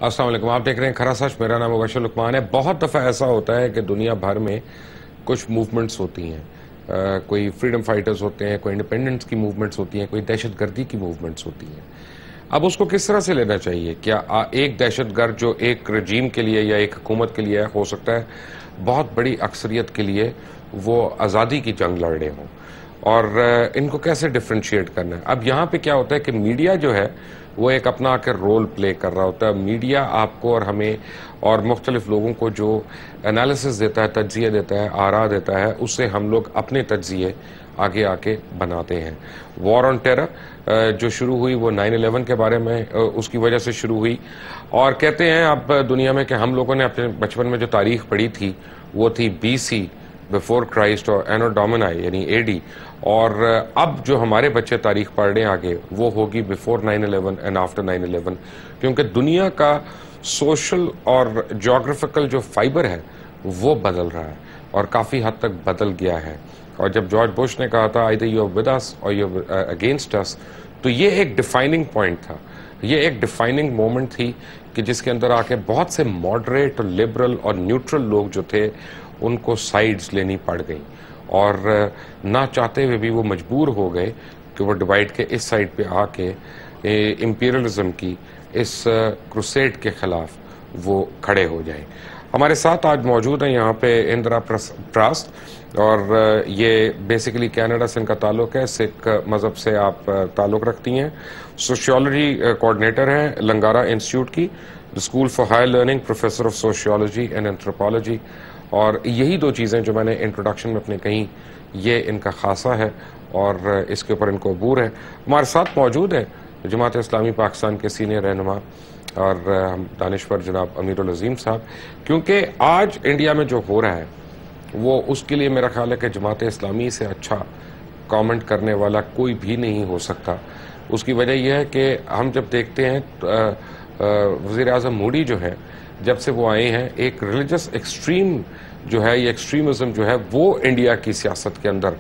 अस्सलाम वालेकुम। आप देख रहे हैं खरा सच। मेरा नाम मुबशिर लुकमान है। बहुत दफ़ा ऐसा होता है कि दुनिया भर में कुछ मूवमेंट्स होती हैं, कोई फ्रीडम फाइटर्स होते हैं, कोई इंडिपेंडेंस की मूवमेंट्स होती हैं, कोई दहशतगर्दी की मूवमेंट्स होती हैं। अब उसको किस तरह से लेना चाहिए? क्या एक दहशतगर्द जो एक रजीम के लिए या एक हुकूमत के लिए हो सकता है बहुत बड़ी अक्सरियत के लिए वो आज़ादी की जंग लड़ रहे हों, और इनको कैसे डिफ्रेंशिएट करना है? अब यहाँ पे क्या होता है कि मीडिया जो है वो एक अपना आकर रोल प्ले कर रहा होता है। मीडिया आपको और हमें और मुख्तलिफ लोगों को जो एनालिसिस देता है, तज्जिए देता है, आरा देता है, उससे हम लोग अपने तज्जिए आगे आके बनाते हैं। वॉर ऑन टेरर जो शुरू हुई वो 9/11 के बारे में उसकी वजह से शुरू हुई, और कहते हैं अब दुनिया में कि हम लोगों ने अपने बचपन में जो तारीख पढ़ी थी वो थी BC बिफोर क्राइस्ट और एनो डोमिनाई यानी AD, और अब जो हमारे बच्चे तारीख पढ़ रहे हैं आगे वो होगी बिफोर 9/11 एंड आफ्टर 9/11, क्योंकि दुनिया का सोशल और जोग्राफिकल जो फाइबर है वो बदल रहा है और काफ़ी हद तक बदल गया है। और जब जॉर्ज बुश ने कहा था either you are with us or you are against us, तो ये एक डिफाइनिंग पॉइंट था, ये एक डिफाइनिंग मोमेंट थी कि जिसके अंदर आके बहुत से मॉडरेट और लिबरल और न्यूट्रल लोग जो थे उनको साइड्स लेनी पड़ गई, और ना चाहते हुए भी वो मजबूर हो गए कि वो डिवाइड के इस साइड पे आके इंपीरियलिज्म की इस क्रूसेड के खिलाफ वो खड़े हो जाएं। हमारे साथ आज मौजूद हैं यहाँ पे इंदिरा प्रास्त, और ये बेसिकली कनाडा से इनका ताल्लुक है, सिख मज़हब से आप ताल्लुक रखती हैं। सोशियोलॉजी कोऑर्डिनेटर हैं लंगारा इंस्टीट्यूट की, the school for higher learning, professor of sociology and anthropology. और यही दो चीज़ें जो मैंने इंट्रोडक्शन में अपने कही, ये इनका खासा है और इसके ऊपर इनको अबूर है। हमारे साथ मौजूद है जमात इस्लामी पाकिस्तान के सीनियर रहनुमा और हम दानिश्वर जनाब अमीरुल अजीम साहब, क्योंकि आज इंडिया में जो हो रहा है वो उसके लिए मेरा ख्याल है कि जमात इस्लामी से अच्छा कमेंट करने वाला कोई भी नहीं हो सकता। उसकी वजह यह है कि हम जब देखते हैं वज़ीर आज़म मोदी जो है, जब से वो आए हैं, एक रिलीजियस एक्सट्रीम जो है, ये एक्सट्रीमिज्म जो है वो इंडिया की सियासत के अंदर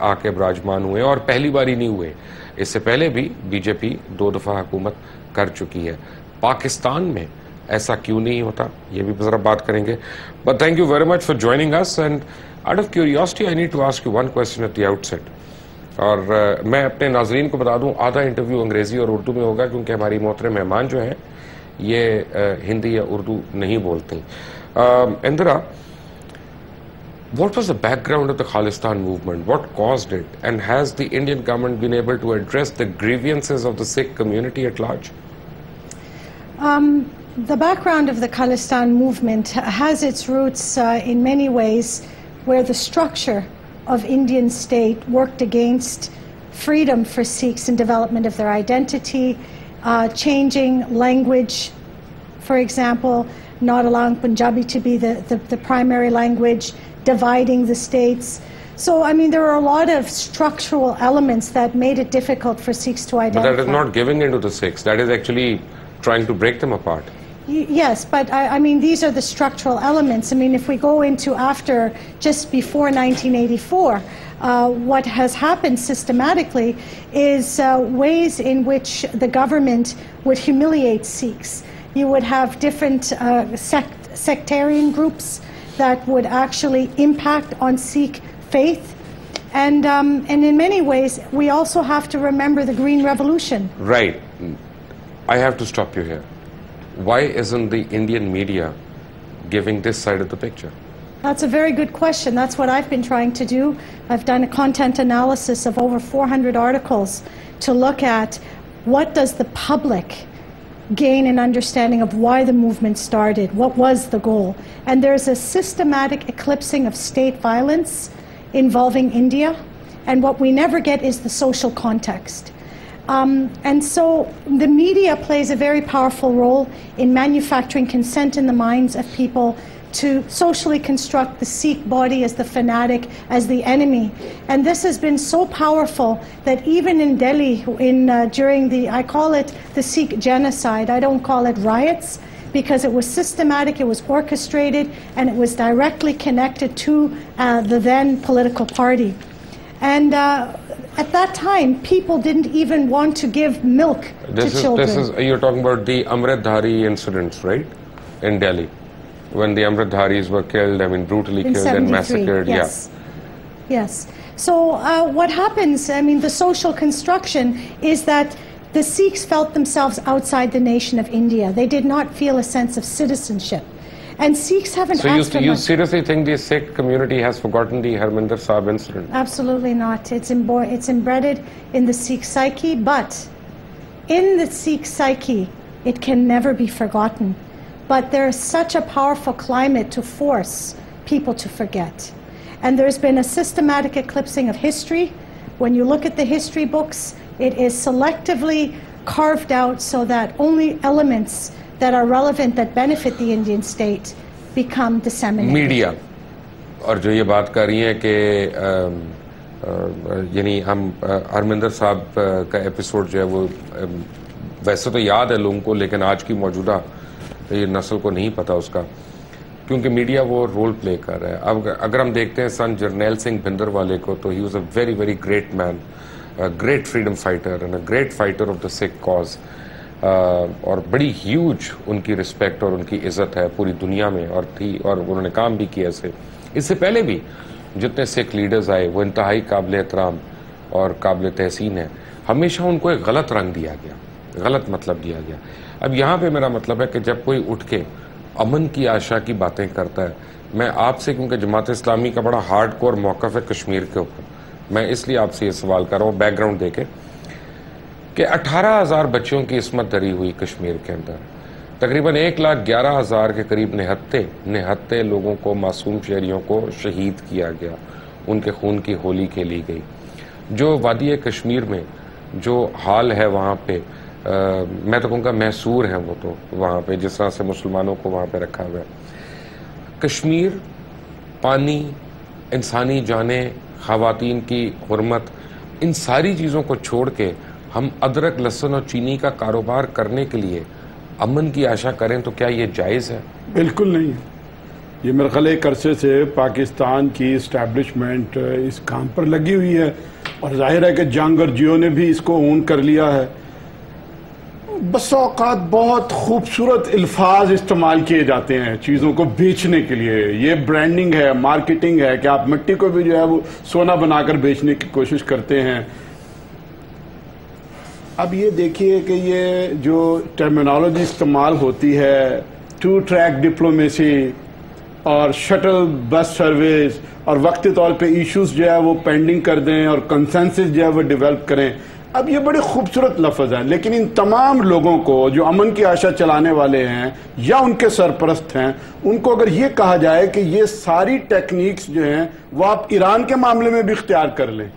आके विराजमान हुए, और पहली बार ही नहीं हुए, इससे पहले भी बीजेपी 2 दफ़ा हुकूमत कर चुकी है। पाकिस्तान में ऐसा क्यों नहीं होता, ये भी ज़रा बात करेंगे। But thank you very much for joining us, and out of curiosity I need to ask you one question at the outset. और मैं अपने नाजरीन को बता दूं, आधा इंटरव्यू अंग्रेजी और उर्दू में होगा, क्योंकि हमारी मोहतरम मेहमान जो हैं ये हिंदी या उर्दू नहीं बोलती। Indira, what was the background of the Khalistan movement? What caused it? And has the Indian government been able to address the grievances of the Sikh community at large? The background of the Khalistan movement has its roots in many ways where the structure of Indian state worked against freedom for Sikhs in development of their identity, changing language, for example, not allowing Punjabi to be the primary language, dividing the states. So, I mean, there are a lot of structural elements that made it difficult for Sikhs to identify. But that is not giving in to the Sikhs. That is actually trying to break them apart. Yes, but I mean, these are the structural elements. I mean, if we go into after, just before 1984, what has happened systematically is ways in which the government would humiliate Sikhs. You would have different sectarian groups that would actually impact on Sikh faith. And in many ways, we also have to remember the Green Revolution. Right. I have to stop you here. Why isn't the Indian media giving this side of the picture? That's a very good question. That's what I've been trying to do. I've done a content analysis of over 400 articles to look at what does the public gain an understanding of why the movement started, what was the goal. And there's a systematic eclipsing of state violence involving India, and what we never get is the social context. And so the media plays a very powerful role in manufacturing consent in the minds of people to socially construct the Sikh body as the fanatic, as the enemy. And this has been so powerful that even in Delhi, during I call it the Sikh genocide, I don't call it riots, because it was systematic, it was orchestrated, and it was directly connected to the then political party. And At that time, people didn't even want to give milk to children. You're talking about the Amritdhari incidents, right? In Delhi, when the Amritdharis were killed, I mean, brutally killed and massacred. Yes. Yes. So what happens, I mean, the social construction is that the Sikhs felt themselves outside the nation of India. They did not feel a sense of citizenship. And Sikhs haven't asked So you seriously think the Sikh community has forgotten the Harminder Sahib incident? Absolutely not. It's embedded in the Sikh psyche, but in the Sikh psyche, it can never be forgotten. But there is such a powerful climate to force people to forget. And there's been a systematic eclipsing of history. When you look at the history books, it is selectively carved out so that only elements that are relevant, that benefit the Indian state, become disseminated. Media, اور جو یہ بات کر رہی ہیں کہ یعنی ہم ہرمندر صاحب کا ایپیسوڈ جو ہے وہ ویسے تو یاد ہے لوگوں کو، لیکن آج کی موجودہ یہ نسل کو نہیں پتا اس کا، کیونکہ میڈیا وہ رول پلے کر رہا ہے. اب اگر ہم دیکھتے ہیں سن جرنیل سنگھ بھندر والے کو، تو he was a very very great man, great freedom fighter and a great fighter of the Sikh cause, اور بڑی ہیوج ان کی رسپیکٹ اور ان کی عزت ہے پوری دنیا میں، اور تھی، اور انہوں نے کام بھی کیا اسے. اس سے پہلے بھی جتنے سکھ لیڈرز آئے وہ انتہائی قابل احترام اور قابل تحسین ہیں. ہمیشہ ان کو ایک غلط رنگ دیا گیا، غلط مطلب دیا گیا. اب یہاں پہ میرا مطلب ہے کہ جب کوئی اٹھ کے امن کی آشا کی باتیں کرتا ہے، میں آپ سے، کیونکہ جماعت اسلامی کا بڑا ہارڈ کور موقف ہے کشمیر کے اوپر، میں اس لیے آپ سے یہ سوال کر رہا ہوں بیک گراؤنڈ دے کے، کہ 18,000 بچوں کی عصمت دری ہوئی کشمیر کے اندر، تقریباً 1,11,000 کے قریب نہتے لوگوں کو، معصوم شہریوں کو شہید کیا گیا، ان کے خون کی ہولی کھیلی گئی. جو وادی کشمیر میں جو حال ہے وہاں پہ، میں تو کہوں گا محصور ہیں وہ تو وہاں پہ، جس طرح سے مسلمانوں کو وہاں پہ رکھا ہوا ہے. کشمیر، پانی، انسانی جانیں، خواتین کی حرمت، ان ساری چیزوں کو چھوڑ کے ہم ادرک، لہسن اور چینی کا کاروبار کرنے کے لیے امن کی آشا کریں تو کیا یہ جائز ہے؟ بالکل نہیں. یہ میرے خیال ایک عرصے سے پاکستان کی اسٹیبلشمنٹ اس کام پر لگی ہوئی ہے، اور ظاہر ہے کہ جنگ اور جیو نے بھی اس کو اون کر لیا ہے. بس اوقات بہت خوبصورت الفاظ استعمال کیے جاتے ہیں چیزوں کو بیچنے کے لیے. یہ برانڈنگ ہے، مارکیٹنگ ہے کہ آپ مٹی کو بھی جو ہے وہ سونا بنا کر بیچنے کی کوشش کرتے ہیں. اب یہ دیکھیے کہ یہ جو ٹرمینالوجی استعمال ہوتی ہے، 2 ٹریک ڈپلومیسی اور شٹل بس سروس، اور وقتی طور پہ ایشوز جو ہے وہ پینڈنگ کر دیں اور کنسنسس جو ہے وہ ڈیولپ کریں. اب یہ بڑے خوبصورت لفظ ہیں، لیکن ان تمام لوگوں کو جو امن کی آشا چلانے والے ہیں یا ان کے سرپرست ہیں، ان کو اگر یہ کہا جائے کہ یہ ساری ٹیکنیکس جو ہیں وہ آپ ایران کے معاملے میں بھی اختیار کر لیں،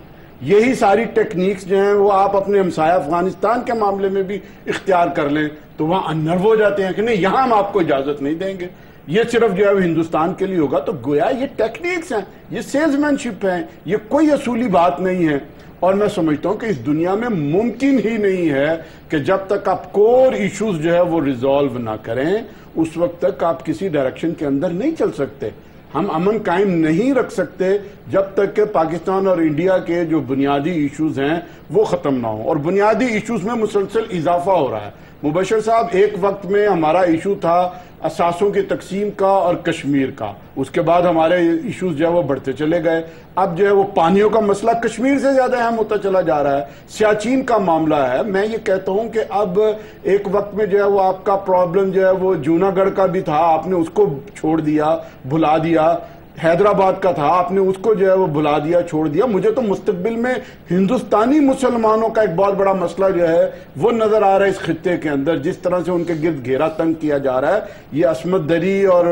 یہی ساری ٹیکنیکس جو ہیں وہ آپ اپنے ہمسایہ افغانستان کے معاملے میں بھی اختیار کر لیں، تو وہاں انرو ہو جاتے ہیں کہ نہیں، یہاں ہم آپ کو اجازت نہیں دیں گے، یہ صرف جو ہے وہ ہندوستان کے لیے ہوگا. تو گویا یہ ٹیکنیکس ہیں، یہ سیلز مین شپ ہیں، یہ کوئی اصولی بات نہیں ہے. اور میں سمجھتا ہوں کہ اس دنیا میں ممکن ہی نہیں ہے کہ جب تک آپ کور ایشوز جو ہے وہ ریزالو نہ کریں، اس وقت تک آپ کسی ڈائریکشن کے اندر نہیں چل سکتے. ہم امن قائم نہیں رکھ سکتے جب تک کہ پاکستان اور انڈیا کے جو بنیادی ایشوز ہیں وہ ختم نہ ہوں، اور بنیادی ایشوز میں مسلسل اضافہ ہو رہا ہے. مبشر صاحب، ایک وقت میں ہمارا ایشو تھا اثاثوں کی تقسیم کا اور کشمیر کا، اس کے بعد ہمارے ایشوز جو ہے وہ بڑھتے چلے گئے. اب جو ہے وہ پانیوں کا مسئلہ کشمیر سے زیادہ اہم ہوتا چلا جا رہا ہے، سیاچین کا معاملہ ہے. میں یہ کہتا ہوں کہ اب ایک وقت میں جو ہے وہ آپ کا پرابلم جو ہے وہ جوناگڑھ کا بھی تھا، آپ نے اس کو چھوڑ دیا، بھلا دیا. حیدرآباد کا تھا، آپ نے اس کو جو ہے وہ بھلا دیا، چھوڑ دیا. مجھے تو مستقبل میں ہندوستانی مسلمانوں کا ایک بہت بڑا مسئلہ جو ہے وہ نظر آ رہا ہے اس خطے کے اندر، جس طرح سے ان کے گرد گھیرا تنگ کیا جا رہا ہے. یہ عصمت دری اور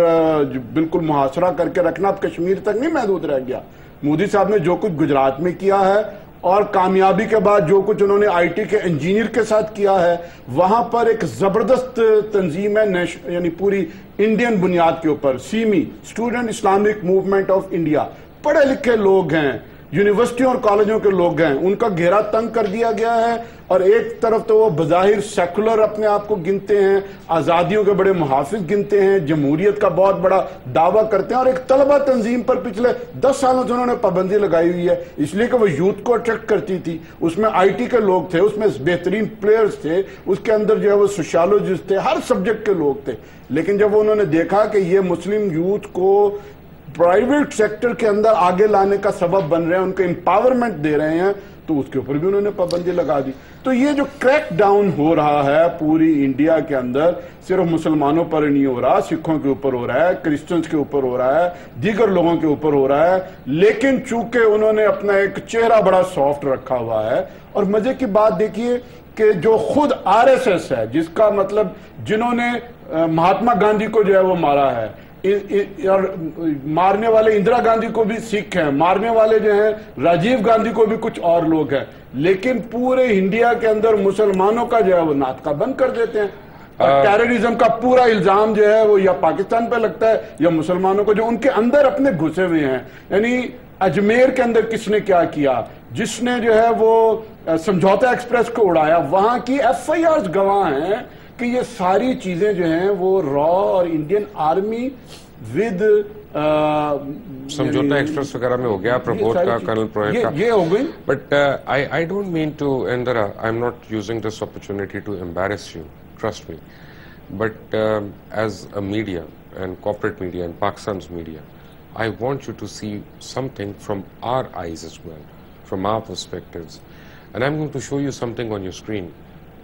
بالکل محاصرہ کر کے رکھنا اب کشمیر تک نہیں محدود رہ گیا. مودی صاحب نے جو کچھ گجرات میں کیا ہے، اور کامیابی کے بعد جو کچھ انہوں نے آئی ٹی کے انجینئر کے ساتھ کیا ہے، وہاں پر ایک زبردست تنظیم ہے، یعنی پوری انڈین بنیاد کے اوپر، semi student Islamic movement of India. پڑھے لکھے لوگ ہیں، یونیورسٹیوں اور کالجوں کے لوگ ہیں ان کا گھیرا تنگ کر دیا گیا ہے، اور ایک طرف تو وہ بظاہر سیکولر اپنے آپ کو گنتے ہیں، آزادیوں کے بڑے محافظ گنتے ہیں، جمہوریت کا بہت بڑا دعویٰ کرتے ہیں، اور ایک طلبہ تنظیم پر پچھلے 10 سالوں سے انہوں نے پابندی لگائی ہوئی ہے، اس لیے کہ وہ یوتھ کو اٹریکٹ کرتی تھی، اس میں آئی ٹی کے لوگ تھے، اس میں بہترین پلیئرز تھے، اس کے اندر جو ہے وہ سوشالوجسٹ تھے، ہر سبجیکٹ کے لوگ تھے. لیکن جب انہوں نے دیکھا کہ یہ مسلم یوتھ کو پرائیویٹ سیکٹر کے اندر آگے لانے کا سبب بن رہے ہیں، ان کو امپاورمنٹ دے رہے ہیں، تو اس کے اوپر بھی انہوں نے پابندی لگا دی. تو یہ جو کریک ڈاؤن ہو رہا ہے پوری انڈیا کے اندر، صرف مسلمانوں پر نہیں ہو رہا، سکھوں کے اوپر ہو رہا ہے، کرسچنز کے اوپر ہو رہا ہے، دیگر لوگوں کے اوپر ہو رہا ہے، لیکن چونکہ انہوں نے اپنا ایک چہرہ بڑا سافٹ رکھا ہوا ہے. اور مزے کی بات دیکھیے کہ جو خود آر ایس ایس ہے، جس کا مطلب جنہوں نے مہاتما گاندھی کو جو ہے وہ مارا ہے، اور مارنے والے اندرا گاندھی کو بھی سکھ ہیں، مارنے والے جو ہیں راجیو گاندھی کو بھی کچھ اور لوگ ہیں، لیکن پورے انڈیا کے اندر مسلمانوں کا جو ہے وہ ناطقہ بند کر دیتے ہیں. اور ٹیررزم کا پورا الزام جو ہے وہ یا پاکستان پہ لگتا ہے یا مسلمانوں کو، جو ان کے اندر اپنے گھسے ہوئے ہیں. یعنی اجمیر کے اندر کس نے کیا کیا، جس نے جو ہے وہ سمجھوتا ایکسپریس کو اڑایا، وہاں کی ایف آئی آرز گواہ ہیں کہ یہ ساری چیزیں جو ہیں وہ را اور Indian army with Samjhauta express وغیرہ میں ہو گیا، پربودھ کا، کرنل پروہت کا، یہ ہو گئی. But I don't mean to, Indra, I'm not using this opportunity to embarrass you, trust me. But as a media and corporate media and Pakistan's media, I want you to see something from our eyes as well, from our perspectives. And I'm going to show you something on your screen,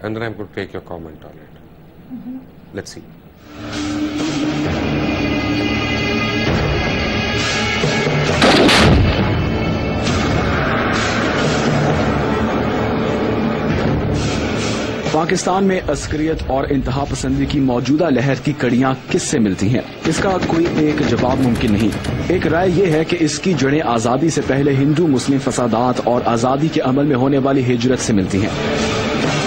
and then I'm going to take your comment on it. Let's see. Pakistan میں عسکریت اور انتہا پسندی کی موجودہ لہر کی کڑیاں کس سے ملتی ہیں؟ اس کا کوئی ایک جواب ممکن نہیں. ایک رائے یہ ہے کہ اس کی جڑیں آزادی سے پہلے ہندو مسلم فسادات اور آزادی کے عمل میں ہونے والی ہجرت سے ملتی ہیں.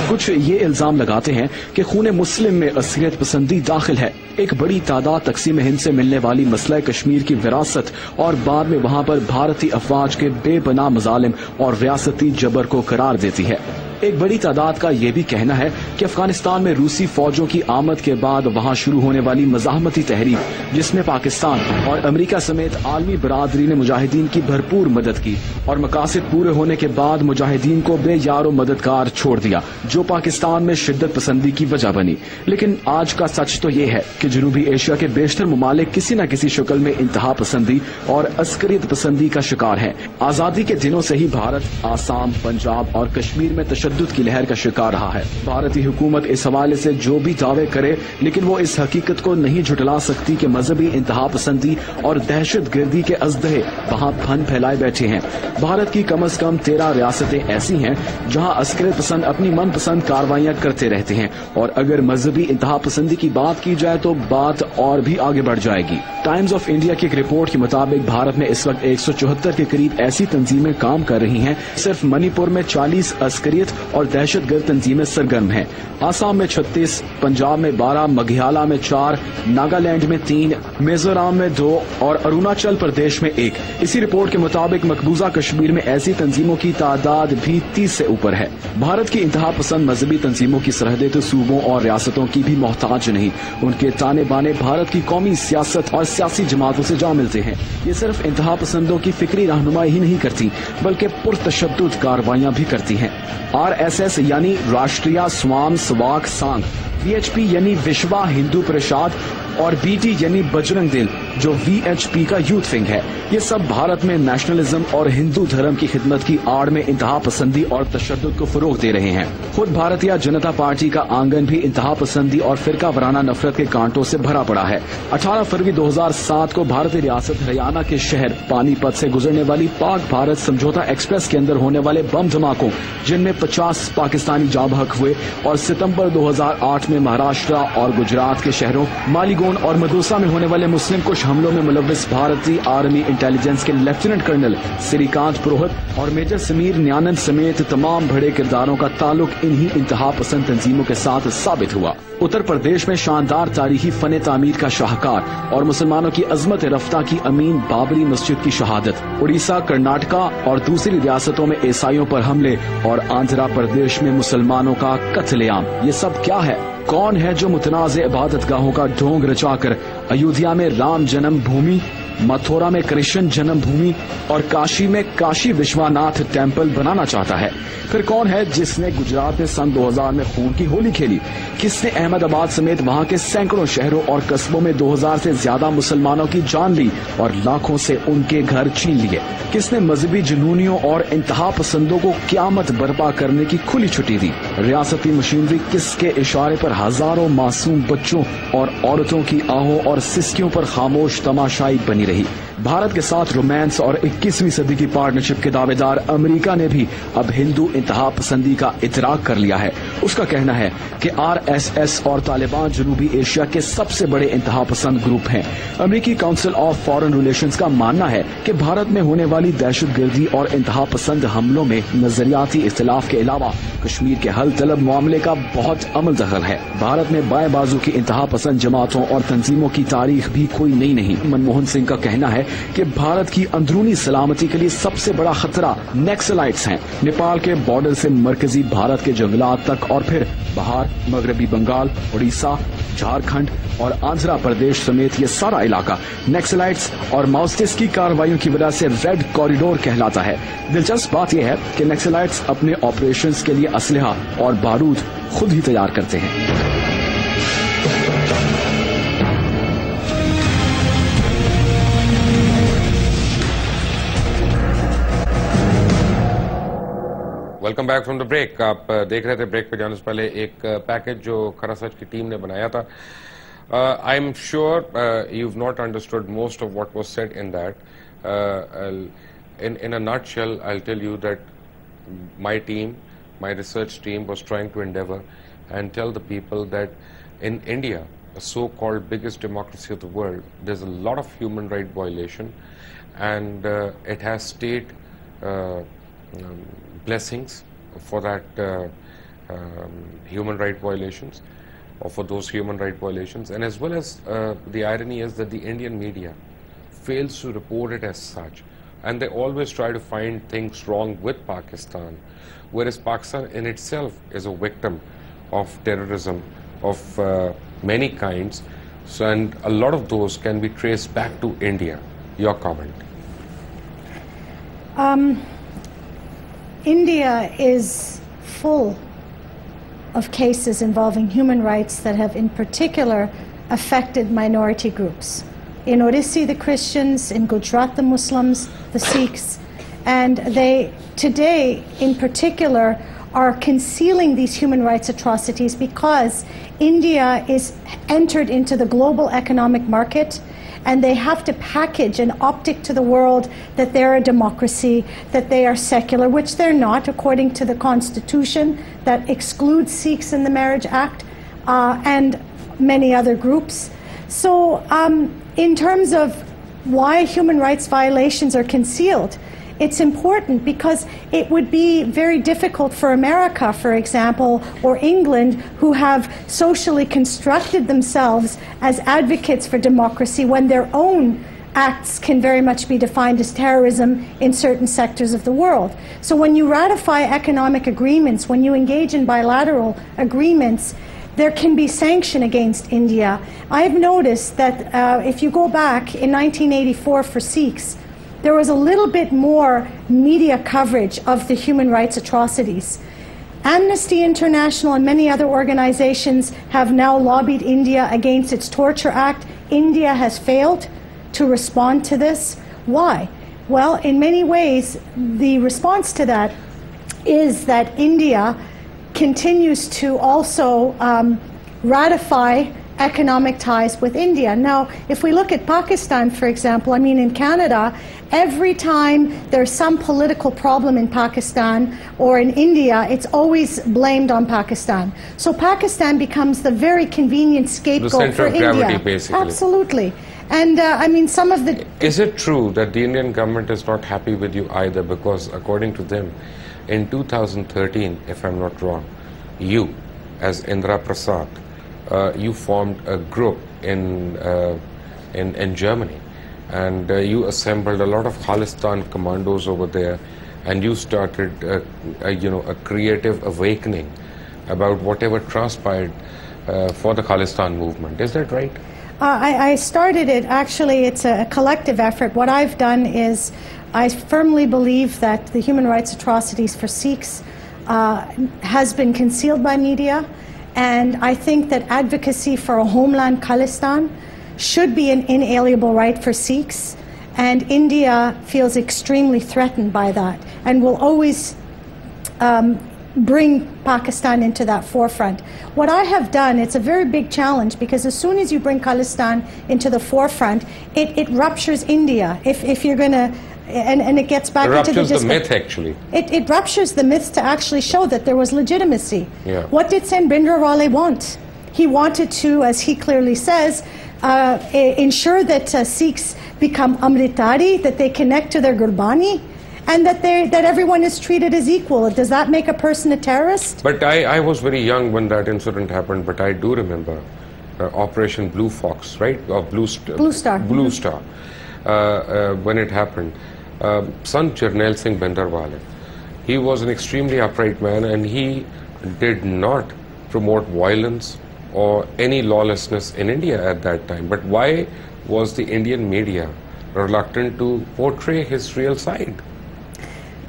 کچھ یہ الزام لگاتے ہیں کہ خون مسلم میں عسکریت پسندی داخل ہے. ایک بڑی تعداد تقسیم ہند سے ملنے والی مسئلہ کشمیر کی وراثت اور بعد میں وہاں پر بھارتی افواج کے بے پناہ مظالم اور ریاستی جبر کو قرار دیتی ہے. ایک بڑی تعداد کا یہ بھی کہنا ہے کہ افغانستان میں روسی فوجوں کی آمد کے بعد وہاں شروع ہونے والی مزاحمتی تحریک، جس میں پاکستان اور امریکہ سمیت عالمی برادری نے مجاہدین کی بھرپور مدد کی اور مقاصد پورے ہونے کے بعد مجاہدین کو بے یار و مددگار چھوڑ دیا، جو پاکستان میں شدت پسندی کی وجہ بنی. لیکن آج کا سچ تو یہ ہے کہ جنوبی ایشیا کے بیشتر ممالک کسی نہ کسی شکل میں انتہا پسندی اور عسکریت پسندی کا شکار ہیں. آزادی کے دنوں سے ہی بھارت آسام، پنجاب اور کشمیر میں تشدد کی لہر کا شکار رہا ہے. بھارتی حکومت اس حوالے سے جو بھی دعوے کرے، لیکن وہ اس حقیقت کو نہیں جھٹلا سکتی کہ مذہبی انتہا پسندی اور دہشت گردی کے ازدہے وہاں پھن پھیلائے بیٹھے ہیں. بھارت کی کم از کم 13 ریاستیں ایسی ہیں جہاں عسکریت پسند اپنی من پسند کاروائیاں کرتے رہتے ہیں، اور اگر مذہبی انتہا پسندی کی بات کی جائے تو بات اور بھی آگے بڑھ جائے گی. ٹائمز آف انڈیا کی ایک رپورٹ کے مطابق بھارت میں اس وقت 174 کے قریب ایسی تنظیمیں کام کر رہی ہیں. صرف منی پور میں 40 عسکریت اور دہشت گرد تنظیمیں سرگرم ہیں. آسام میں 36، پنجاب میں 12، مگھیالہ میں 4، ناگالینڈ میں 3، میزورام میں 2 اور اروناچل پردیش میں 1. اسی رپورٹ کے مطابق مقبوضہ کشمیر میں ایسی تنظیموں کی تعداد بھی 30 سے اوپر ہے. بھارت کی انتہا پسند مذہبی تنظیموں کی سرحدیں تو صوبوں اور ریاستوں کی بھی محتاج نہیں. ان کے تانے بانے بھارت کی قومی سیاست اور سیاسی جماعتوں سے جا ملتے ہیں. یہ صرف انتہا پسندوں کی فکری رہنمائی ہی نہیں کرتی بلکہ پرتشدد کارروائیاں بھی کرتی ہیں. RSS یعنی راشٹریہ سوام سواک سانگ، VHP یعنی وشوا ہندو پرشاد اور BT یعنی بجرنگ دل جو VHP کا یوتھ ونگ ہے، یہ سب بھارت میں نیشنلزم اور ہندو دھرم کی خدمت کی آڑ میں انتہا پسندی اور تشدد کو فروغ دے رہے ہیں. خود بھارتیہ جنتا پارٹی کا آنگن بھی انتہا پسندی اور فرقہ وارانہ نفرت کے کانٹوں سے بھرا پڑا ہے. 18 فروری 2007 کو بھارتی ریاست ہریانہ کے شہر پانی پت سے گزرنے والی پاک بھارت سمجھوتا ایکسپریس کے اندر ہونے والے بم دھماکوں، جن میں 50 پاکستانی جاں بحق ہوئے، اور ستمبر 2008 میں مہاراشٹر اور گجرات کے شہروں مالیگون اور مدوسا میں ہونے والے مسلم کش हमलों में मुलव्विस भारतीय आर्मी इंटेलिजेंस के लेफ्टिनेंट कर्नल श्रीकांत पुरोहित और मेजर समीर न्यानंद समेत तमाम बड़े किरदारों का ताल्लुक इन्हीं इंतहा पसंद तंजीमों के साथ साबित हुआ। उत्तर प्रदेश में शानदार तारीखी फन तामीर का शाहकार और मुसलमानों की अजमत रफ्ता की अमीन बाबरी मस्जिद की शहादत, उड़ीसा, कर्नाटका और दूसरी रियासतों में ईसाइयों पर हमले और आंध्र प्रदेश में मुसलमानों का कत्लेआम, ये सब क्या है? कौन है जो मुतनाज़ इबादत गाहों का ढोंग रचाकर अयोध्या में राम जन्म भूमि, मथुरा में कृष्ण जन्म भूमि और काशी में काशी विश्वनाथ टेम्पल बनाना चाहता है? फिर कौन है जिसने गुजरात में सन 2000 में खून की होली खेली? किसने अहमदाबाद समेत वहां के सैकड़ों शहरों और कस्बों में 2000 से ज्यादा मुसलमानों की जान ली और लाखों से उनके घर छीन लिए? किसने मजहबी जुनूनियों और इंतहा पसंदों को क्यामत बर्पा करने की खुली छुट्टी दी? रियासती मशीनरी किसके इशारे पर हजारों मासूम बच्चों और औरतों की आहों और सिसकियों पर खामोश तमाशाई बनी रही? भारत के साथ रोमांस और 21वीं सदी की पार्टनरशिप के दावेदार अमेरिका ने भी अब हिंदू इंतहा पसंदी का इतराक कर लिया है। उसका कहना है कि आरएसएस और तालिबान जनूबी एशिया के सबसे बड़े इंतहा पसंद ग्रुप हैं। अमेरिकी काउंसिल ऑफ फॉरेन रिलेशंस का मानना है कि भारत में होने वाली दहशतगर्दी और इंतहा पसंद हमलों में नजरियाती इख्तिलाफ के अलावा कश्मीर के हल तलब मामले का बहुत अमल दखल है। भारत में बाएं बाजू की इंतहा पसंद जमातों और तंजीमों की तारीख भी कोई नई नहीं। मनमोहन सिंह का कहना है कि भारत की अंदरूनी सलामती के लिए सबसे बड़ा खतरा नक्सलाइट्स हैं। नेपाल के बॉर्डर से मरकजी भारत के जंगलात तक और फिर बाहर मगरबी बंगाल, उड़ीसा, झारखंड और आंध्र प्रदेश समेत ये सारा इलाका नक्सलाइट्स और माओइस्ट्स की कार्रवाइयों की वजह से रेड कॉरिडोर कहलाता है। दिलचस्प बात यह है कि नक्सलाइट्स अपने ऑपरेशंस के लिए असलहा और बारूद खुद ही तैयार करते हैं। Welcome back from the break. आप देख रहे थे ब्रेक पे जाने से पहले एक पैकेज जो खरा सच की टीम ने बनाया था। I am sure you have not understood most of what was said in that. in a nutshell, I'll tell you that my research team was trying to endeavor and tell the people that in India, a so-called biggest democracy of the world, there's a lot of human right violation, and it has state blessings for that human right violations, or for those human right violations, and as well as the irony is that the Indian media fails to report it as such, and they always try to find things wrong with Pakistan, whereas Pakistan in itself is a victim of terrorism of many kinds, so, and a lot of those can be traced back to India. Your comment? India is full of cases involving human rights that have in particular affected minority groups. In Odissi, the Christians; in Gujarat, the Muslims, the Sikhs, and they today in particular are concealing these human rights atrocities because India is entered into the global economic market, and they have to package an optic to the world that they're a democracy, that they are secular, which they're not according to the Constitution that excludes Sikhs in the Marriage Act and many other groups. So in terms of why human rights violations are concealed, it's important because it would be very difficult for America, for example, or England, who have socially constructed themselves as advocates for democracy when their own acts can very much be defined as terrorism in certain sectors of the world. So when you ratify economic agreements, when you engage in bilateral agreements, there can be sanction against India. I've noticed that if you go back in 1984 for Sikhs, there was a little bit more media coverage of the human rights atrocities. Amnesty International and many other organizations have now lobbied India against its Torture Act. India has failed to respond to this. Why? Well, in many ways, the response to that is that India continues to also ratify economic ties with India. Now, if we look at Pakistan, for example, I mean, in Canada, every time there's some political problem in Pakistan or in India, it's always blamed on Pakistan. So Pakistan becomes the very convenient scapegoat for India. The center of gravity, basically. Absolutely. And I mean, some of the... Is it true that the Indian government is not happy with you either? Because according to them, in 2013, if I'm not wrong, you, as Indra Prasad, you formed a group in Germany, and you assembled a lot of Khalistan commandos over there, and you started a creative awakening about whatever transpired for the Khalistan movement. Is that right? I started it. Actually, it's a collective effort. What I've done is I firmly believe that the human rights atrocities for Sikhs has been concealed by media, and I think that advocacy for a homeland Khalistan should be an inalienable right for Sikhs, and India feels extremely threatened by that and will always bring Pakistan into that forefront. What I have done, it's a very big challenge, because as soon as you bring Khalistan into the forefront, it ruptures India. If you're going to, and it gets back into the myth, actually. It ruptures the myth to actually show that there was legitimacy. Yeah. What did Sen Bhindranwale want? He wanted to, as he clearly says, ensure that Sikhs become Amritari, that they connect to their Gurbani, and that everyone is treated as equal. Does that make a person a terrorist? But I was very young when that incident happened, but I do remember Operation Blue Fox, right? Or Blue Star. Blue Star. When it happened. Sant Jarnail Singh Bhindranwale, he was an extremely upright man, and he did not promote violence or any lawlessness in India at that time. But why was the Indian media reluctant to portray his real side?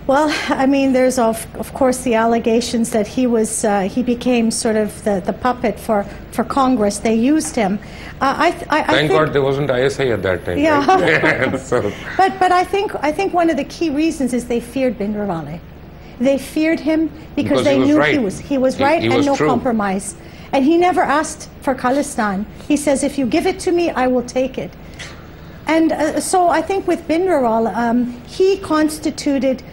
Well, I mean, there's of course the allegations that he became sort of the puppet for Congress. They used him. Thank God there wasn't ISI at that time. Yeah. Right? So. But I think one of the key reasons is they feared Bhindranwale. They feared him because they knew right. he was right he and was no true. compromise. And he never asked for Khalistan. He says, if you give it to me, I will take it. And so I think with Bhindranwale, he constituted.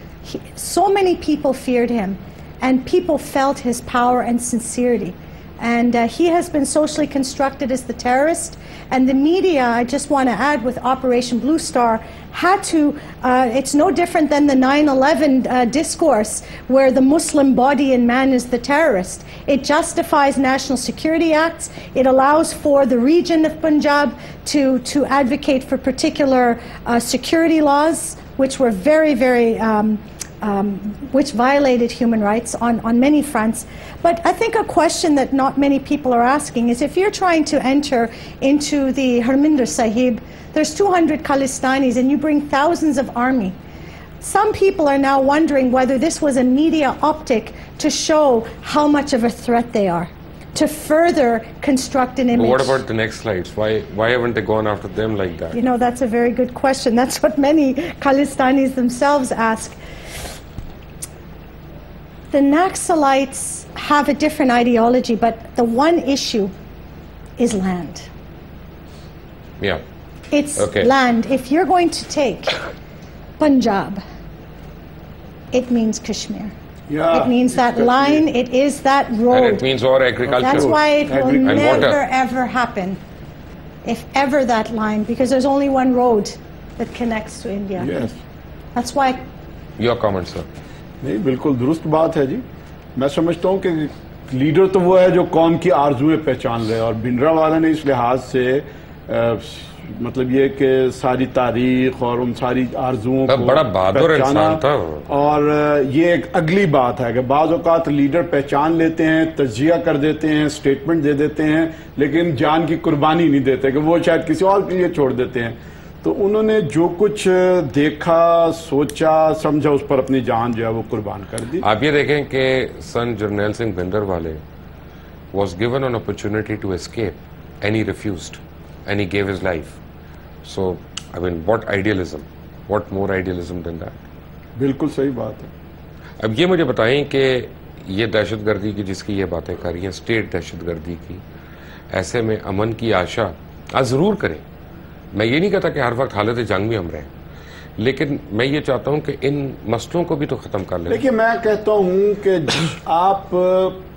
So many people feared him, and people felt his power and sincerity. And he has been socially constructed as the terrorist. And the media, I just want to add, with Operation Blue Star, had to, it's no different than the 9/11 discourse, where the Muslim body and man is the terrorist. It justifies national security acts. It allows for the region of Punjab to advocate for particular security laws, which were very which violated human rights on many fronts. But I think a question that not many people are asking is, if you're trying to enter into the Harminder Sahib, there's 200 Khalistanis and you bring thousands of army. Some people are now wondering whether this was a media optic to show how much of a threat they are, to further construct an image. But what about the next slides? Why haven't they gone after them like that? You know, that's a very good question. That's what many Khalistanis themselves ask. The Naxalites have a different ideology, but the one issue is land. Yeah. It's land. If you're going to take Punjab, it means Kashmir. Yeah, it means that line, it is that road. And it means all agriculture. That's why it will and never, water. ever happen. If ever that line, because there's only one road that connects to India. Yes. That's why. Your comment, sir. नहीं, बिल्कुल दुरुस्त बात है जी. मैं समझता हूँ कि leader तो वो है जो कौम की आरजुएं पहचान रहे, और भिंडरांवाले ने इस लिहाज से मतलब ये कि सारी तारीख और उन सारी आरजुओं को बड़ा बहादुर इंसान था. और ये एक अगली बात है कि बाज़ औक़ात लीडर पहचान लेते हैं, तज्जिया कर देते हैं, स्टेटमेंट दे देते हैं, लेकिन जान की कुर्बानी नहीं देते, कि वो शायद किसी और के लिए छोड़ देते हैं. तो उन्होंने जो कुछ देखा, सोचा, समझा, उस पर अपनी जान जो है वो कुर्बान कर दी. आप ये देखें कि सन Jarnail Singh भिंडरवाले was given an opportunity to escape and he refused and he gave his life. So, I mean, what idealism? What more idealism than that? बिल्कुल सही बात है. अब ये मुझे बताएं कि ये दहशतगर्दी की जिसकी ये बातें कर रही हैं, स्टेट दहशतगर्दी की, ایسے میں امن کی آشا آج ضرور کریں. میں یہ نہیں کہتا کہ ہر وقت حالت جنگ میں ہم رہیں, لیکن میں یہ چاہتا ہوں کہ ان مسئلوں کو بھی تو ختم کر لیں. دیکھیے میں کہتا ہوں کہ آپ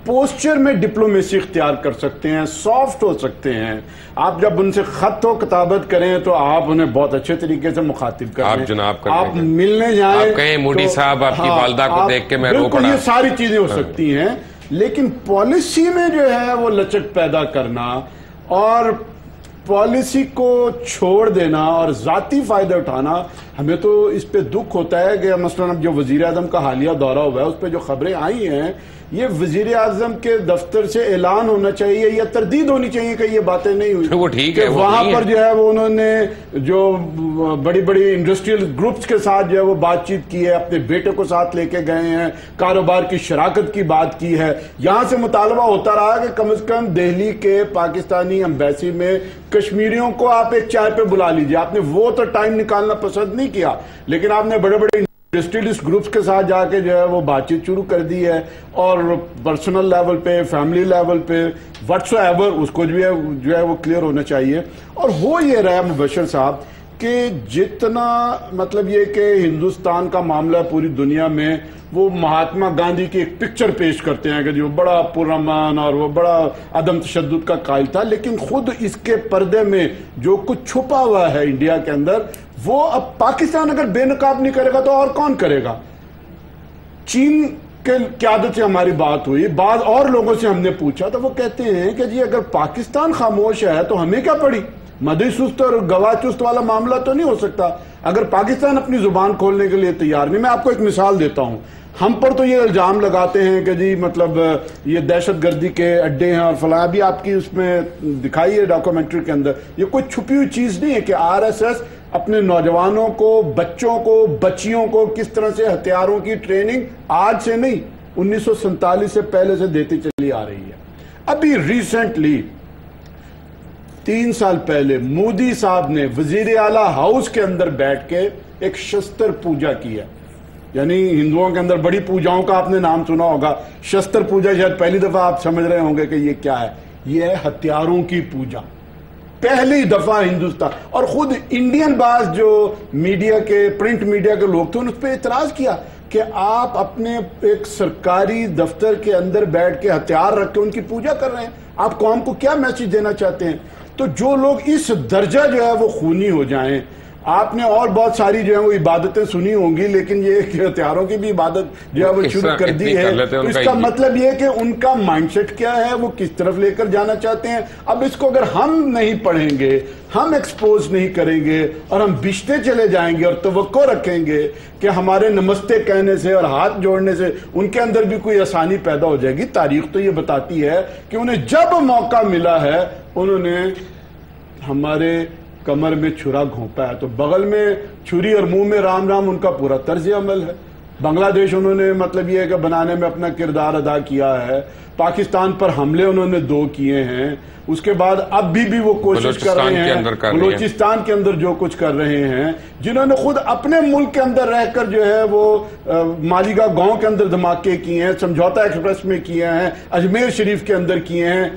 پوسچر میں ڈپلومیسی اختیار کر سکتے ہیں, سافٹ ہو سکتے ہیں. آپ جب ان سے خط و کتابت کریں تو آپ انہیں بہت اچھے طریقے سے مخاطب کریں. آپ جناب کریں, آپ ملنے جائیں, آپ کہیں مودی صاحب آپ کی والدہ کو دیکھ کے میں رو پڑا. بالکل یہ ساری چیزیں ہو سکتی ہیں, لیکن پالیسی میں جو ہے وہ لچک پیدا کرنا اور پالیسی کو چھوڑ دینا اور ذاتی فائدہ اٹھانا, ہمیں تو اس پہ دکھ ہوتا ہے کہ مثلا جو وزیر اعظم کا حالیہ دورہ ہوا ہے اس پہ جو خبریں آئی ہیں, یہ وزیر اعظم کے دفتر سے اعلان ہونا چاہیے یا تردید ہونی چاہیے کہ یہ باتیں نہیں ہوئی. وہ ٹھیک ہے, وہاں پر جو ہے وہ انہوں نے جو بڑی بڑی انڈسٹریل گروپس کے ساتھ جو ہے وہ بات چیت کی ہے, اپنے بیٹے کو ساتھ لے کے گئے ہیں, کاروبار کی شراکت کی بات کی ہے. یہاں سے مطالبہ ہوتا رہا کہ کم از کم دہلی کے پاکستانی ایمبیسی میں کشمیریوں کو آپ ایک چائے پہ بلا لیجئے. آپ نے وہ تو ٹائم نکالنا پسند نہیں کیا, لیکن آپ نے بڑے بڑے انڈسٹریلسٹ گروپس کے ساتھ جا کے جو ہے وہ بات چیت شروع کر دی ہے, اور پرسنل لیول پہ, فیملی لیول پہ, واٹس ایور اس کو جو ہے وہ کلیئر ہونا چاہیے. اور ہو یہ رہا مبشر صاحب کہ جتنا مطلب یہ کہ ہندوستان کا معاملہ پوری دنیا میں وہ مہاتما گاندھی کی ایک پکچر پیش کرتے ہیں کہ جو بڑا پرامن اور وہ بڑا عدم تشدد کا قائل تھا, لیکن خود اس کے پردے میں جو کچھ چھپا ہوا ہے انڈیا کے اندر, وہ اب پاکستان اگر بے نقاب نہیں کرے گا تو اور کون کرے گا. چین کے قیادت سے ہماری بات ہوئی, بعض اور لوگوں سے ہم نے پوچھا تو وہ کہتے ہیں کہ جی اگر پاکستان خاموش ہے تو ہمیں کیا پڑی, مدی سست اور گواہ چست والا معاملہ تو نہیں ہو سکتا اگر پاکستان اپنی زبان کھولنے کے لیے تیار نہیں. میں آپ کو ایک مثال دیتا ہوں, ہم پر تو یہ الزام لگاتے ہیں کہ جی مطلب یہ دہشت گردی کے اڈے ہیں اور فلاں, بھی آپ کی اس میں دکھائی ہے ڈاکومنٹری کے اندر. یہ کوئی چھپی ہوئی چیز نہیں ہے کہ آر ایس ایس اپنے نوجوانوں کو, بچوں کو, بچیوں کو کس طرح سے ہتھیاروں کی ٹریننگ آج سے نہیں 1947 سے پہلے سے دیتی چلی آ رہی ہے. ابھی ریسنٹلی 3 سال پہلے مودی صاحب نے وزیر اعلیٰ ہاؤس کے اندر بیٹھ کے ایک شستر پوجا کی ہے. یعنی ہندوؤں کے اندر بڑی پوجاؤں کا آپ نے نام سنا ہوگا, شستر پوجا شاید پہلی دفعہ آپ سمجھ رہے ہوں گے کہ یہ کیا ہے. یہ ہے ہتھیاروں کی پوجا, پہلی دفعہ ہندوستان. اور خود انڈین بعض جو میڈیا کے, پرنٹ میڈیا کے لوگ تھے, ان اس پہ اعتراض کیا کہ آپ اپنے ایک سرکاری دفتر کے اندر بیٹھ کے ہتھیار رکھ کے ان کی پوجا کر رہے ہیں, آپ قوم کو کیا میسج دینا چاہتے ہیں. تو جو لوگ اس درجہ جو ہے وہ خونی ہو جائیں, آپ نے اور بہت ساری جو ہے وہ عبادتیں سنی ہوں گی, لیکن یہ کہ ہتھیاروں کی بھی عبادت جو ہے وہ شروع کر دی ہے, تو اس کا مطلب یہ کہ ان کا مائنڈ سیٹ کیا ہے, وہ کس طرف لے کر جانا چاہتے ہیں. اب اس کو اگر ہم نہیں پڑھیں گے, ہم ایکسپوز نہیں کریں گے اور ہم بچتے چلے جائیں گے اور توقع رکھیں گے کہ ہمارے نمستے کہنے سے اور ہاتھ جوڑنے سے ان کے اندر بھی کوئی آسانی پیدا ہو جائے گی. تاریخ تو یہ بتاتی ہے کہ انہیں جب موقع ملا ہے انہوں نے ہمارے کمر میں چھرا گھونپا ہے. تو بغل میں چھری اور منہ میں رام رام ان کا پورا طرز عمل ہے. بنگلہ دیش انہوں نے مطلب یہ ہے کہ بنانے میں اپنا کردار ادا کیا ہے. پاکستان پر حملے انہوں نے 2 کیے ہیں. اس کے بعد اب بھی وہ کوشش کر رہے ہیں بلوچستان کے اندر جو کچھ کر رہے ہیں, جنہوں نے خود اپنے ملک کے اندر رہ کر جو ہے وہ مالیگاؤں گاؤں کے اندر دھماکے کیے ہیں, سمجھوتا ایکسپریس میں کیے ہیں, اجمیر شریف کے اندر کیے ہیں.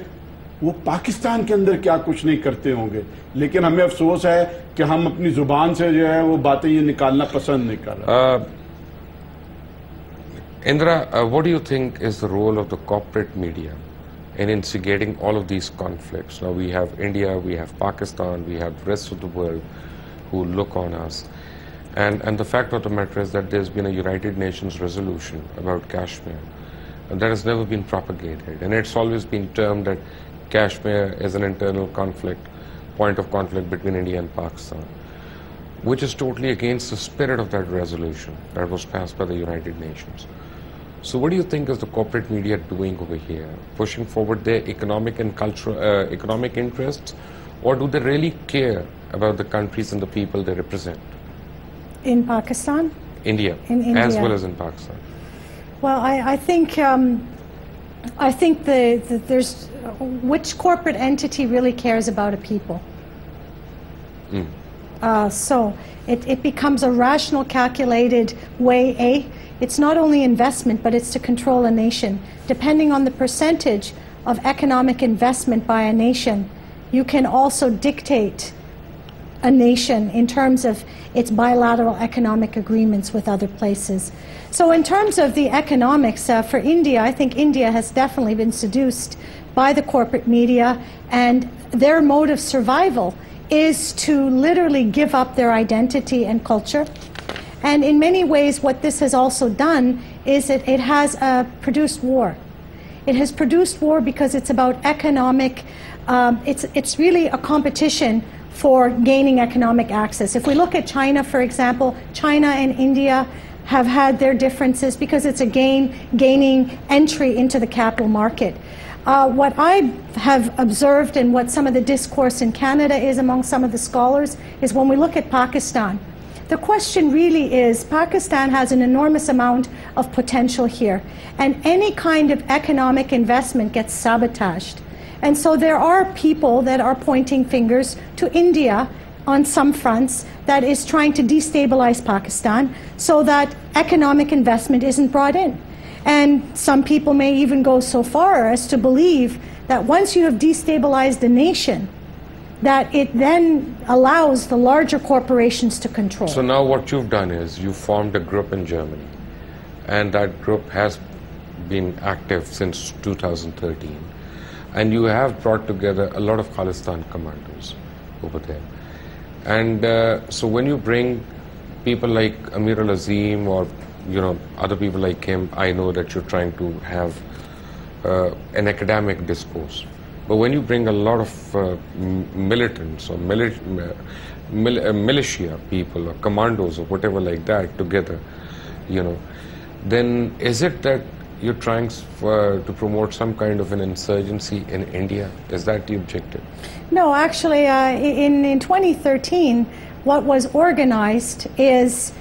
وہ پاکستان کے اندر کیا کچھ نہیں کرتے ہوں گے, لیکن ہمیں افسوس ہے کہ ہم اپنی زبان سے جو ہے وہ باتیں یہ نکالنا پسند نہیں کر رہے. Indra, what do you think is the role of the corporate media in instigating all of these conflicts? Now we have India, we have Pakistan, we have the rest of the world who look on us. And the fact of the matter is that there's been a United Nations resolution about Kashmir. And that has never been propagated. And it's always been termed that Kashmir is an internal conflict, point of conflict between India and Pakistan, which is totally against the spirit of that resolution that was passed by the United Nations. So what do you think is the corporate media doing over here? Pushing forward their economic and cultural, economic interests, or do they really care about the countries and the people they represent? In Pakistan? India, in India, as well as in Pakistan. Well, I think there's which corporate entity really cares about a people? So it becomes a rational, calculated way. It's not only investment, but it's to control a nation. Depending on the percentage of economic investment by a nation, you can also dictate a nation in terms of its bilateral economic agreements with other places. So in terms of the economics for India, I think India has definitely been seduced by the corporate media, and their mode of survival is to literally give up their identity and culture. And in many ways, what this has also done is it has produced war. It has produced war because it's about economic, it's really a competition for gaining economic access. If we look at China, for example, China and India have had their differences because it's a gaining entry into the capital market. What I have observed and what some of the discourse in Canada is among some of the scholars is when we look at Pakistan, the question really is Pakistan has an enormous amount of potential here, and any kind of economic investment gets sabotaged. And so there are people that are pointing fingers to India on some fronts that is trying to destabilize Pakistan so that economic investment isn't brought in. And some people may even go so far as to believe that once you have destabilized a nation, that it then allows the larger corporations to control. So now what you've done is you formed a group in Germany, and that group has been active since 2013. And you have brought together a lot of Khalistan commandos over there. And so when you bring people like Amir al-Azim or other people like him, I know that you're trying to have an academic discourse. But when you bring a lot of militants or militia people or commandos or whatever like that together, then is it that you're trying to promote some kind of an insurgency in India? Is that the objective? No, actually, in 2013, what was organized is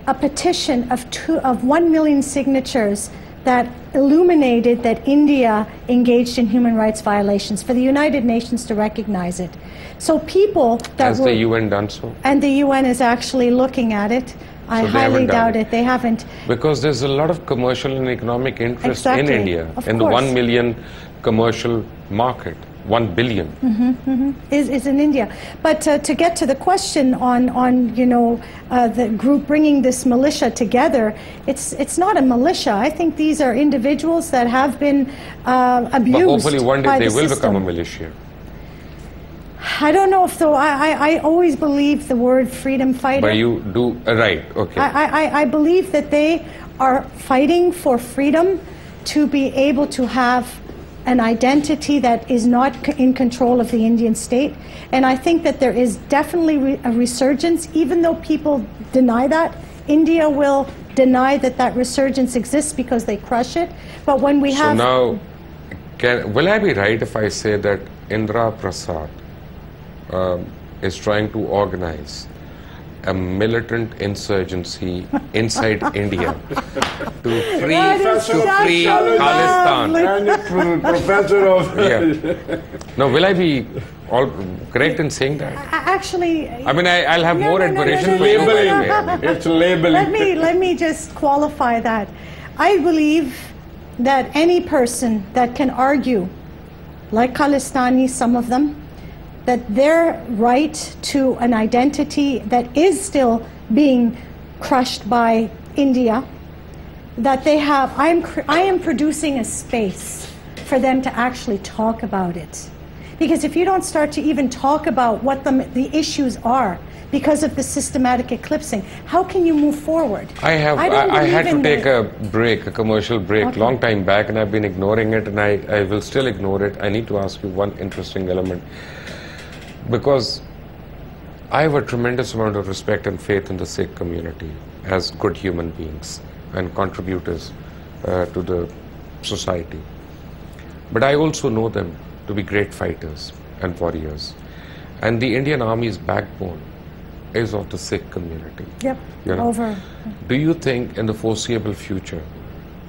a petition of 1 million signatures that illuminated that India engaged in human rights violations, for the United Nations to recognize it. So people that Has the UN done so? And the UN is actually looking at it. I highly doubt it. They haven't. Because there's a lot of commercial and economic interest in India, in the 1 million commercial market. 1 billion is in India. But to get to the question on the group bringing this militia together, it's not a militia. I think these are individuals that have been abused. But hopefully one day they will system. become a militia. I don't know if though. I always believe the word freedom fighter. But you do right, okay. I believe that they are fighting for freedom to be able to have an identity that is not in control of the Indian state. And I think that there is definitely a resurgence, even though people deny that. India will deny that resurgence exists because they crush it. But when we have... So now, will I be right if I say that Indra Prasad is trying to organize a militant insurgency inside India to free Khalistan? And professor of... Yeah. Now, will I be all correct in saying that? Actually... I mean, I'll have more admiration for labeling. It's labeling. Let me just qualify that. I believe that any person that can argue, like Khalistani, some of them, that their right to an identity that is still being crushed by India, that they have, I am producing a space for them to actually talk about it. Because if you don't start to even talk about what the issues are because of the systematic eclipsing, how can you move forward? I had to take a break, a commercial break, Okay. long time back, and I've been ignoring it, and I will still ignore it. I need to ask you one interesting element. Because I have a tremendous amount of respect and faith in the Sikh community as good human beings and contributors to the society. But I also know them to be great fighters and warriors. And the Indian Army's backbone is of the Sikh community. Yep, over. Do you think in the foreseeable future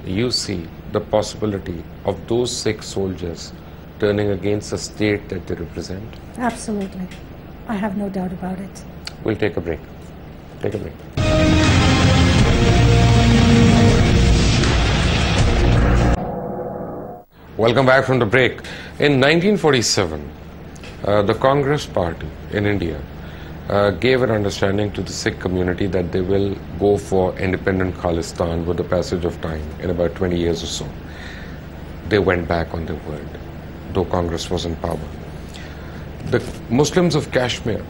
you see the possibility of those Sikh soldiers turning against the state that they represent? Absolutely. I have no doubt about it. We'll take a break. Take a break. Welcome back from the break. In 1947, the Congress Party in India gave an understanding to the Sikh community that they will go for independent Khalistan with the passage of time in about 20 years or so. They went back on their word, though Congress was in power. The Muslims of Kashmir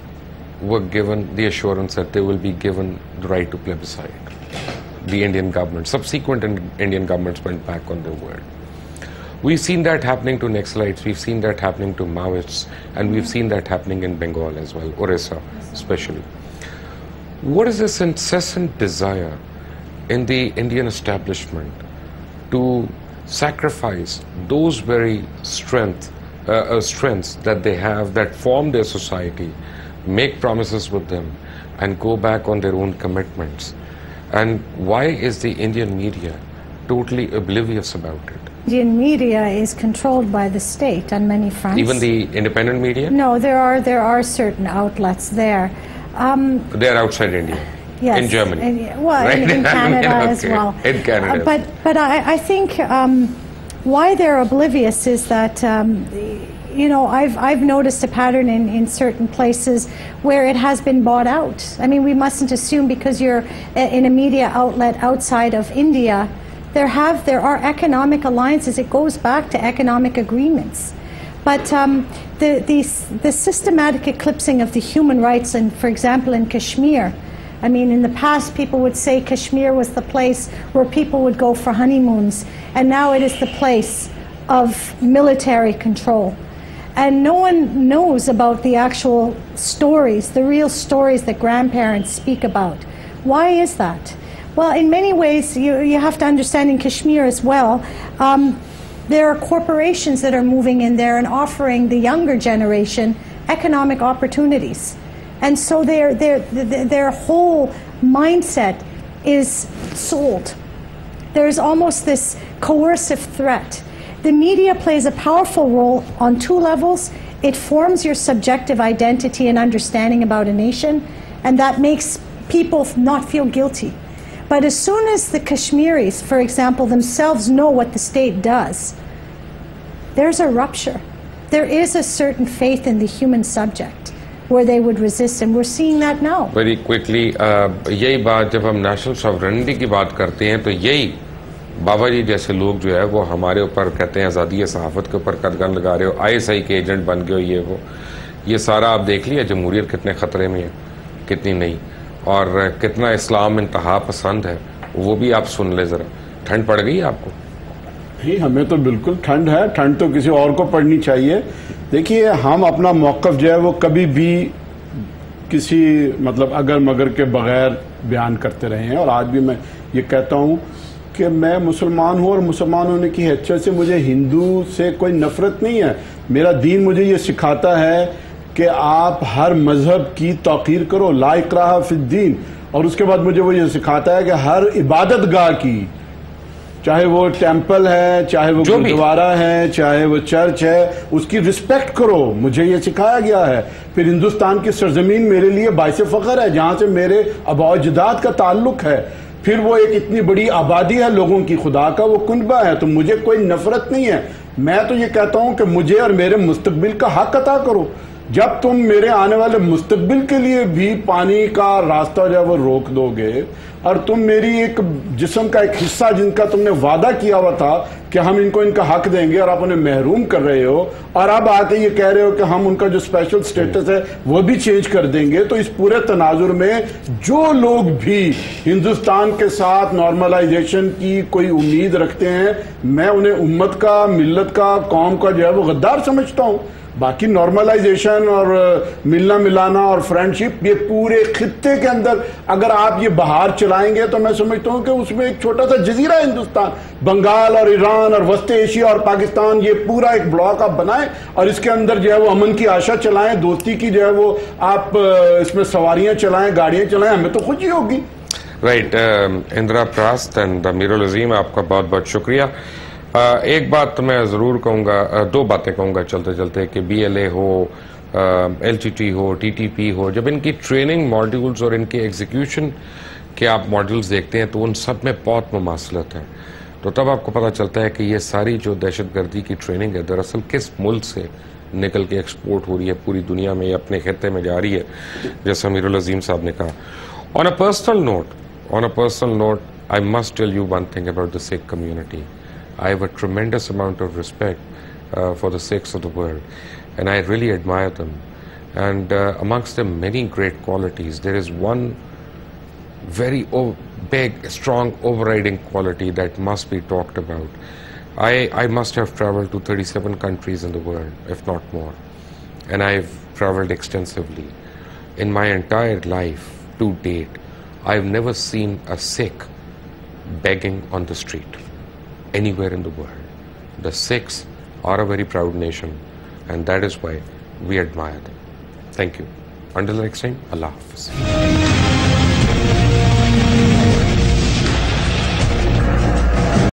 were given the assurance that they will be given the right to plebiscite. The Indian government, subsequent Indian governments went back on their word. We've seen that happening to Naxalites, we've seen that happening to Maoists, and we've seen that happening in Bengal as well, Orissa especially. What is this incessant desire in the Indian establishment to sacrifice those very strengths that they have, that form their society, make promises with them, and go back on their own commitments? And why is the Indian media totally oblivious about it? Indian media is controlled by the state on many fronts. Even the independent media? No, there are certain outlets there. They're outside India. Yes, in Germany. Right? in Canada as well. In Canada. But I think why they're oblivious is that I've noticed a pattern in certain places where it has been bought out. I mean, we mustn't assume because you're in a media outlet outside of India. There are economic alliances. It goes back to economic agreements. But the systematic eclipsing of the human rights, and for example in Kashmir, I mean, in the past people would say Kashmir was the place where people would go for honeymoons, and now it is the place of military control. And no one knows about the actual stories, the real stories that grandparents speak about. Why is that? Well, in many ways, you have to understand in Kashmir as well, there are corporations that are moving in there and offering the younger generation economic opportunities. And so their whole mindset is sold. There's almost this coercive threat. The media plays a powerful role on two levels. It forms your subjective identity and understanding about a nation, and that makes people not feel guilty. But as soon as the Kashmiris, for example, themselves know what the state does, there's a rupture. There is a certain faith in the human subject where they would resist, and we're seeing that now. Very quickly, यही बात जब हम national sovereignty की बात करते हैं तो यही बाबा जी जैसे लोग जो है वो हमारे ऊपर कहते हैं आज़ादी सहाफ़त के ऊपर कदगन लगा रहे हो, ISI के एजेंट बन गए हो, ये सारा आप देख लिया जमहूरियत कितने ख़तरे में है, कितनी नहीं, और कितना इस्लाम इंतहा पसंद है, वो भी आप सुन ले ज़रा। ठंड पड़ गई आपको? नहीं, हमें तो बिल्कुल ठंड है, ठंड तो किसी और को पड़नी चाहिए। देखिए, हम अपना मौक़िफ़ जो है वो कभी भी किसी मतलब अगर मगर के बगैर बयान करते रहे हैं, और आज भी मैं ये कहता हूँ कि मैं मुसलमान हूँ और मुसलमान होने की हैसियत से मुझे हिंदू से कोई नफरत नहीं है। मेरा दीन मुझे ये सिखाता है कि आप हर मजहब की तौक़ीर करो, ला इकराहा फिद्दीन, और उसके बाद मुझे वो ये सिखाता है कि हर इबादत गाह की, चाहे वो टेंपल है, चाहे वो गुरुद्वारा है, चाहे वो चर्च है, उसकी रिस्पेक्ट करो। मुझे ये सिखाया गया है। फिर हिंदुस्तान की सरजमीन मेरे लिए बाइसे फ़ख्र है, जहाँ से मेरे आबा अजदाद का ताल्लुक है। फिर वो एक इतनी बड़ी आबादी है लोगों की, खुदा का वो कुनबा है, तो मुझे कोई नफरत नहीं है। मैं तो ये कहता हूं कि मुझे और मेरे मुस्तकबिल का हक अता करो। जब तुम मेरे आने वाले मुस्तकबिल के लिए भी पानी का रास्ता जो है वो रोक दोगे, और तुम मेरी एक जिस्म का एक हिस्सा जिनका तुमने वादा किया हुआ था कि हम इनको इनका हक देंगे, और आप उन्हें महरूम कर रहे हो, और अब आके ये कह रहे हो कि हम उनका जो स्पेशल स्टेटस है वो भी चेंज कर देंगे, तो इस पूरे तनाजुर में जो लोग भी हिंदुस्तान के साथ नॉर्मलाइजेशन की कोई उम्मीद रखते हैं, मैं उन्हें उम्मत का, मिल्लत का, कौम का जो है वो गद्दार समझता हूं। बाकी नॉर्मलाइजेशन और मिलना मिलाना और फ्रेंडशिप, ये पूरे खित्ते के अंदर अगर आप ये बहार चलाएंगे तो मैं समझता हूं कि उसमें एक छोटा सा जजीरा है हिंदुस्तान, बंगाल और ईरान और वस्त एशिया और पाकिस्तान, ये पूरा एक ब्लॉक आप बनाएं और इसके अंदर जो है वो अमन की आशा चलाएं, दोस्ती की जो है वो आप इसमें सवारियां चलाएं, गाड़ियां चलाएं, हमें तो खुशी होगी। राइट, इंदिरा प्रास्त एंड मीरुल अजीम, आपका बहुत बहुत शुक्रिया। एक बात तो मैं ज़रूर कहूँगा, दो बातें कहूँगा चलते चलते, कि BLA हो, LTT हो, TTP हो, जब इनकी ट्रेनिंग मॉड्यूल्स और इनके एग्जीक्यूशन के आप मॉड्यूल्स देखते हैं तो उन सब में बहुत मुमासलत है। तो तब आपको पता चलता है कि ये सारी जो दहशतगर्दी की ट्रेनिंग है दरअसल किस मुल्क से निकल के एक्सपोर्ट हो रही है पूरी दुनिया में, या अपने खत्ते में जा रही है, जैसा अमीरुल अजीम साहब ने कहा. On a personal note, I must tell you one thing about the Sikh community. I have a tremendous amount of respect for the Sikhs of the world, and I really admire them. And amongst their many great qualities, there is one very big, strong, overriding quality that must be talked about. I must have traveled to 37 countries in the world, if not more, and I've traveled extensively. In my entire life to date, I've never seen a Sikh begging on the street anywhere in the world. The Sikhs are a very proud nation, and that is why we admire them. Thank you. Until next time, Allah Hafiz.